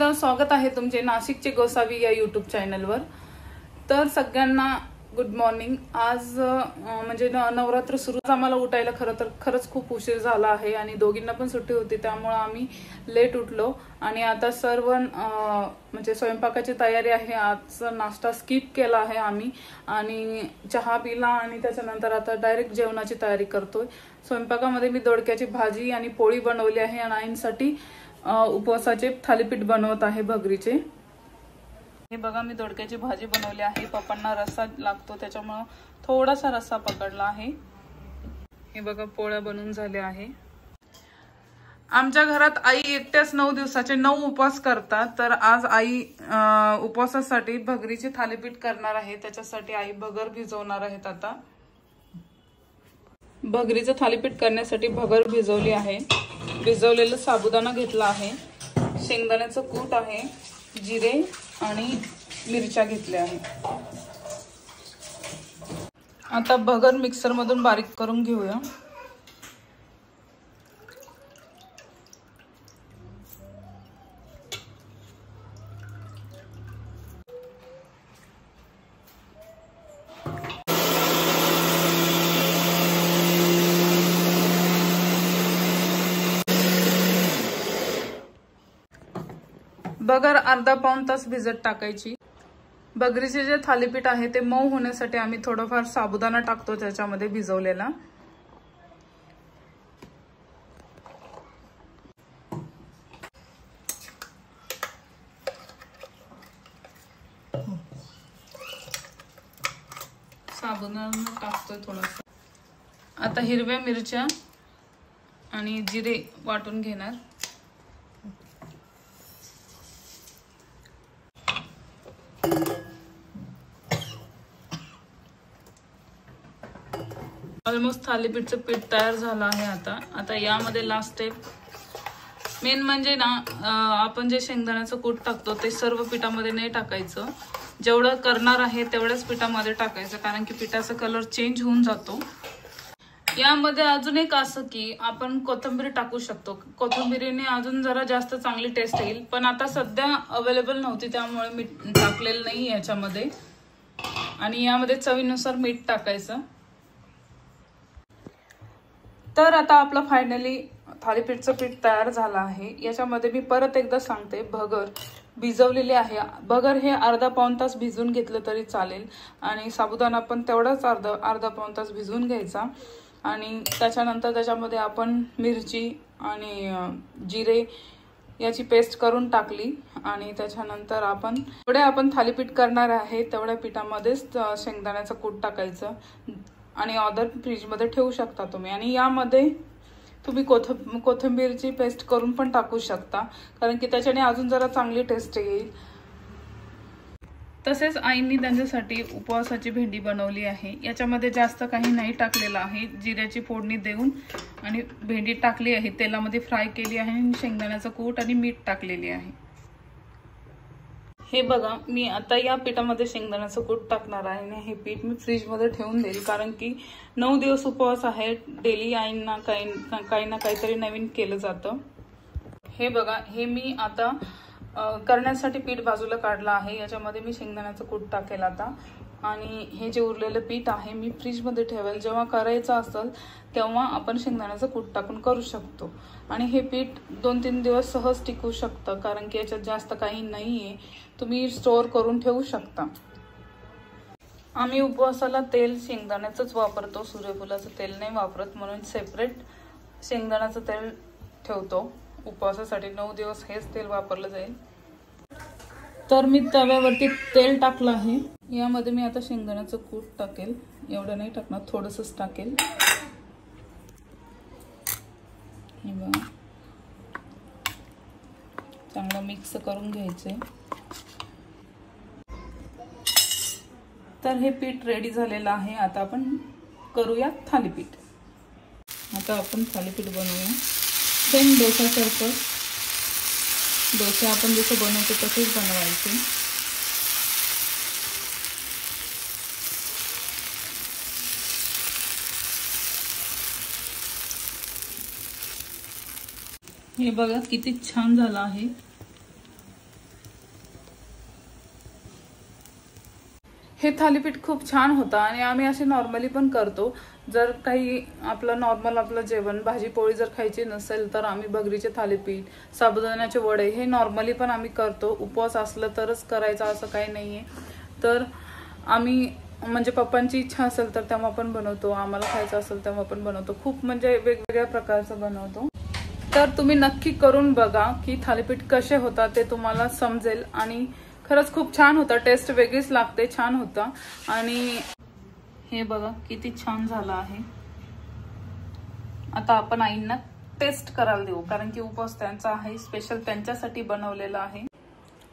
एकदा स्वागत आहे तुमचे नाशिकचे गोसावी या यूट्यूब चॅनलवर। तर सगळ्यांना गुड मॉर्निंग। आज म्हणजे नवरात्र सुरू, आम्हाला उठायला खरंच खूप उशीर झाला आहे आणि दोघींना पण सुट्टी होती, त्यामुळे आम्ही लेट उठलो आणि आता सर्व म्हणजे स्वयंपाकाची तयारी आहे। आज नाश्ता स्किप केला आहे आम्ही आणि चहा पिला आणि त्याच्यानंतर आता डायरेक्ट जेवणाची तयारी करतोय। स्वयंपाकामध्ये मी दोडक्याची भाजी आणि पोळी बनवली आहे आणि आईंसाठी उपवासाचे थालीपीठ बनवत आहे भगरीचे। हे बघा, मी दोडक्याची भाजी बनवली आहे। पप्पांना रस्सा लागतो त्याच्यामुळे थोडासा रस्सा पकडला आहे। हे बघा, पोळ्या बनवून झाल्या आहे। आमच्या घरात आई एकट्याच 9 दिवसाचे 9 उपवास करतात, तर आज आई उपवासासाठी भगरीचे थालीपीठ करणार आहे। त्याच्यासाठी आई भगर भिजवणार आहेत। आता भगरीचे थालीपीठ करण्यासाठी भगर भिजवली आहे। भिजवलेला साबुदाणा घेतला आहे, शेंगदाण्याचं कूट आहे, जिरे आणि मिरच्या घेतल्या आहे। आता भगर मिक्सर मधून बारीक करून घेऊया। भगर अर्धा पाऊण तास भिजत टाकायची। भगरीचे जे थालीपीठ आहे ते मऊ होण्यासाठी आम्ही थोडाफार साबुदाणा टाकतो त्याच्यामध्ये भिजवलेला। साबुदाणा टाकतोय थोडासा। आता हिरव्या मिरच्या आणि जिरे वाटून घेणार। ऑलमोस्ट थालीपीठचं पीठ तयार झालं आहे। आता यामध्ये लास्ट स्टेप मेन म्हणजे ना, आपण जे शेंगदाण्याचं कूट टाकतो ते सर्व पिठामध्ये नाही टाकायचं। जेवढं करणार आहे तेवढ्याच पिठामध्ये टाकायचं, कारण की पिठाचा कलर चेंज होऊन जातो। यामध्ये अजून एक असं की आपण कोथिंबीर टाकू शकतो। कोथिंबीरीने अजून जरा जास्त चांगली टेस्ट येईल, पण आता सध्या अवेलेबल नव्हती त्यामुळे मी टाकलेलं नाही याच्यामध्ये। आणि यामध्ये चवीनुसार मीठ टाकायचं। तर आता आपलं फायनली थालीपीठचं पीठ तयार झालं आहे। याच्यामध्ये मी परत एकदा सांगते, भगर भिजवलेली आहे। भगर हे अर्धा पाऊण तास भिजून घेतलं तरी चालेल आणि साबुदाणा पण तेवढाच अर्धा पाऊण तास भिजवून घ्यायचा। आणि त्याच्यानंतर त्याच्यामध्ये आपण मिरची आणि जिरे याची पेस्ट करून टाकली आणि त्याच्यानंतर आपण थालीपीठ करणार आहे तेवढ्या पिठामध्येच शेंगदाण्याचं कूट टाकायचं आणि ऑर्डर फ्रीज मध्ये ठेवू शकता तुम्ही। आणि यामध्ये तुम्ही कोथिंबीरची पेस्ट करून पण टाकू शकता, कारण की त्याच्याने अजून जरा चांगली टेस्ट येईल। तसेच आईंनी त्यांच्यासाठी उपवासाची भेंडी बनवली आहे। याच्यामध्ये जास्त काही नाही टाकलेलं आहे। जिऱ्याची फोडणी देऊन आणि भेंडी टाकली आहे, तेलामध्ये फ्राय केली आहे आणि शेंगदाण्याचं कूट आणि मीठ टाकलेली आहे। हे बघा, मी आता या पिठामध्ये शेंगदाण्याचं कूट टाकणार आहे आणि हे पीठ मी फ्रीज मध्ये ठेवून देईल, कारण की 9 दिवस उपवास आहे। डेली आईंना काही ना काहीतरी नवीन केलं जातं। हे बघा, हे मी आता करण्यासाठी पीठ बाजूला काढलं आहे। याच्यामध्ये मी शेंगदाण्याचं कूट टाकेल आता आणि हे जे उरलेलं पीठ आहे मी फ्रीज मध्ये ठेवेल। जेव्हा करायचं असेल तेव्हा आपण शेंगदाण्याचं कूट टाकून करू शकतो आणि हे पीठ 2-3 दिवस सहज टिकू शकतं, कारण की याच्यात जास्त काही नाहीये। तुम्ही स्टोअर करून ठेवू शकता। आम्ही उपवासाला तेल शेंगदाण्याचंच वापरतो, सूर्यफुलाचं तेल नाही वापरत, म्हणून सेपरेट शेंगदाण्याचं तेल ठेवतो उपवासासाठी। 9 दिवस हेच तेल वापरलं जाईल। तर मी तव्यावरती तेल टाकलं आहे। यामध्ये मी आता शेंगदाण्याचं कूट टाकेल, एवढं नाही टाकणार, थोडंसंच टाकेल। हे बघा, चांगलं मिक्स करून घ्यायचंय। तर हे पीठ रेडी झालेलं आहे। आता आपण करूया थालीपीठ। आता आपण थालीपीठ बनवूया सेम डोसासारखं। डोसे आपण जसं बनवतो तसेच बनवायचे। हे बघा किती छान झालं आहे। हे थालीपीठ खूप छान होतं आणि आम्ही असे नॉर्मली पण करतो. जर काही आपलं नॉर्मल आपलं जेवण भाजी पोळी जर खायची नसेल तर आम्ही बगरीचे थालीपीठ, साबुदाण्याचे वडे हे नॉर्मली पण आम्ही करतो. उपवास असलं तरच करायचं असं काही नाहीये. तर आम्ही म्हणजे पप्पांची इच्छा असेल तर तेव्हा पण बनवतो, आम्हाला खायचं असेल तेव्हा पण बनवतो. खूप म्हणजे वेगवेगळ्या प्रकारचं बनवतो. तर तुम्ही नक्की करून बघा की थालीपीठ कसे होतात ते तुम्हाला समजेल. आणि खरंच खूप छान होतं, टेस्ट वेगळीच लागते, छान होतं. आणि हे बघा किती छान झालं आहे. आता आपण आईंना टेस्ट करायला देऊ, कारण की उपवास त्यांचा आहे, स्पेशल त्यांच्यासाठी बनवलेला आहे.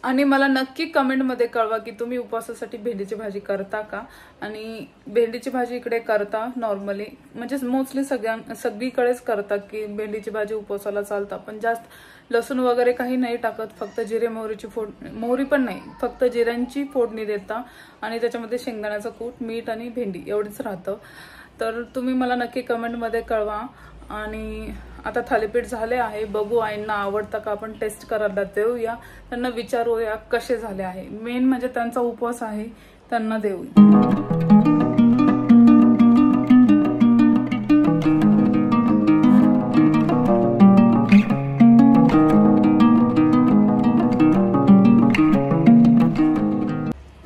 आणि मला नक्की कमेंटमध्ये कळवा की तुम्ही उपवासासाठी भेंडीची भाजी करता का. आणि भेंडीची भाजी इकडे करता नॉर्मली, म्हणजे मोस्टली सगळीकडेच करतात की भेंडीची भाजी उपवासाला चालतं. पण जास्त लसूण वगैरे काही नाही टाकत, फक्त जिरे मोहरीची मोहरी पण नाही, फक्त जिऱ्यांची फोडणी देता आणि त्याच्यामध्ये शेंगदाण्याचं कूट, मीठ आणि भेंडी एवढीच राहतं. तर तुम्ही मला नक्की कमेंटमध्ये कळवा. आणि आता थालीपीठ झाले आहे, बघू आईंना आवडतं का, आपण टेस्ट करायला देऊया, त्यांना विचारूया कसे झाले आहे. मेन म्हणजे त्यांचा उपवास आहे, त्यांना देऊया.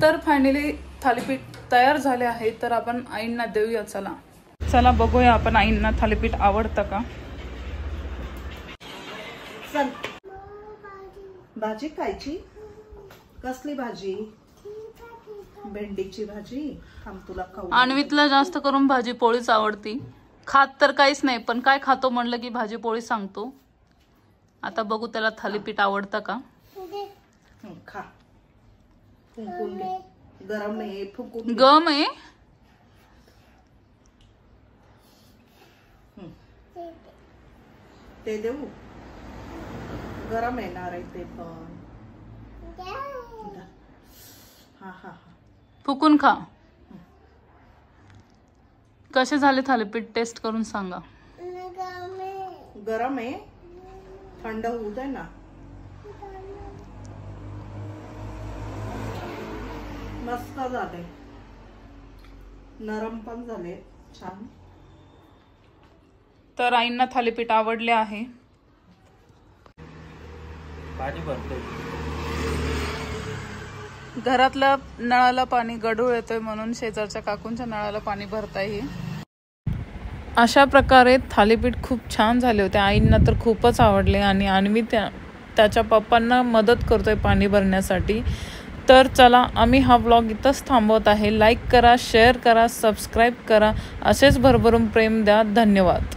तर फायनली थालीपीठ तयार झाले आहे, तर आपण आईंना देऊया. चला बघूया आपण आईंना थालीपीठ आवडतं का. भाजी खायची? कसली भाजी? भेंडीची भाजी. तुला खाऊ. अन्वितला जास्त करून भाजी पोळीच आवडती. खात तर काहीच नाही, पण काय खातो म्हणलं की भाजी पोळी सांगतो. आता बघू त्याला थालीपीठ आवडतं का. खा. फुंकून घे. गरम आहे, फुंकून गम आहे. ते देऊ. गरम येणार आहे ते पण. हा हा. फुकून खा. कसे झाले थालीपीठ टेस्ट करून सांगा. गरम आहे, थंड होऊ दे ना. मस्त झाले, नरम पण झाले, छान. तर आईंना थालीपीठ आवडले आहे. घरातल्या नळाला पाणी गढूळ येतोय म्हणून शेजारच्या काकूंच्या नळाला पाणी भरताय. अशा प्रकारे थालीपीठ खूप छान झाले होते, आईंना तर खूपच आवडले. आणि अन्वी त्याच्या पप्पांना मदत करतोय पाणी भरण्यासाठी. तर चला आम्ही हा व्लॉग इथंच थांबवत आहे. लाईक करा, शेअर करा, सबस्क्राईब करा, असेच भरभरून प्रेम द्या. धन्यवाद.